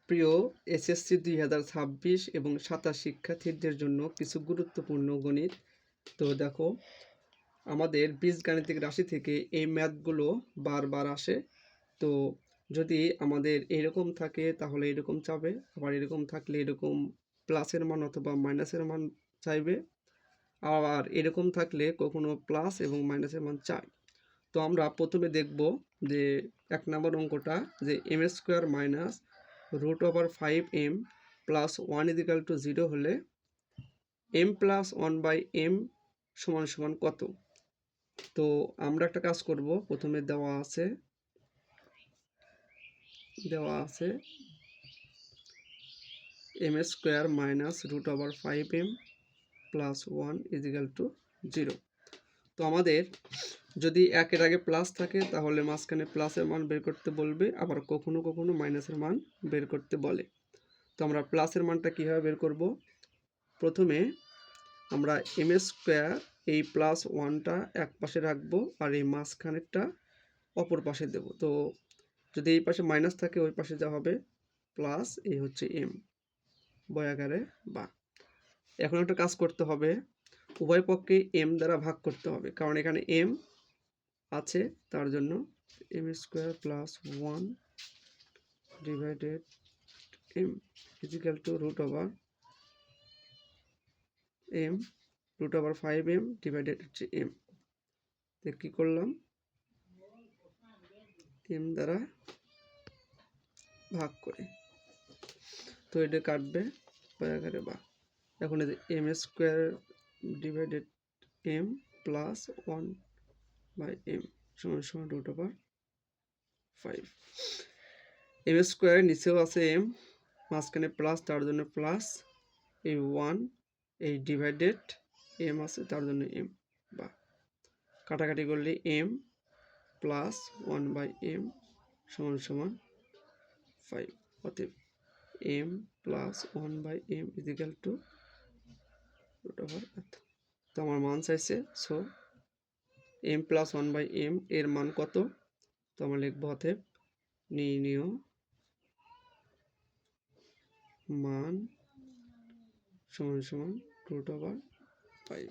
প্রিয় এসএসসি 2026 এবং 27 শিক্ষার্থীদের জন্য কিছু গুরুত্বপূর্ণ গণিত। তো দেখো, আমাদের বীজগাণিতিক রাশি থেকে এই ম্যাথগুলো বারবার আসে। তো যদি আমাদের এরকম থাকে তাহলে এরকম চাবে, আবার এরকম থাকলে এরকম প্লাসের মান অথবা মাইনাসের মান চাইবে, আবার এরকম থাকলে কখনো প্লাস এবং মাইনাসের মান চাই। তো আমরা প্রথমে দেখব যে 1 নম্বর অঙ্কটা, যে m² মাইনাস √5m প্লাস 1 = 0 হলে m প্লাস 1/m সমান কত। তো আমরা একটা কাজ করব, প্রথমে দেওয়া আছে m² মাইনাস √5m প্লাস 1 = 0। তো আমাদের যদি একের আগে প্লাস থাকে তাহলে মাঝখানে প্লাসের মান বের করতে বলবে, আবার কখনো কখনো মাইনাসের মান বের করতে বলে। তো আমরা প্লাসের মানটা কীভাবে বের করব, প্রথমে আমরা m² এই প্লাস 1টা এক পাশে রাখবো আর এই মাঝখানেরটা অপর পাশে দেব। তো যদি এই পাশে মাইনাস থাকে ওই পাশে যা হবে প্লাস, এই হচ্ছে m বয়াকারে বা। এখন একটা কাজ করতে হবে, উভয় পক্ষে m দ্বারা ভাগ করতে হবে, কারণ এখানে m আছে, তার জন্য m² plus 1 divided m √5m divided হচ্ছে m। তো কী করলাম, m দ্বারা ভাগ করে, তো এটা কাটবে বয়াকারে বা। এখন এই যে m² divided m plus 1/m সমান √5। m² নিচেও আছে m, মাঝখানে প্লাস, তার জন্য প্লাস, এই 1 এই ডিভাইডেড m আছে তার জন্য m বা। কাটাকাটি করলে m প্লাস 1/m সমান 5। অতএব m প্লাস 1/m √5। তো আমার মান চাইছে, সো m প্লাস 1/m এর মান কত, তো আমরা লিখব অতএব নির্ণেয় মান √5।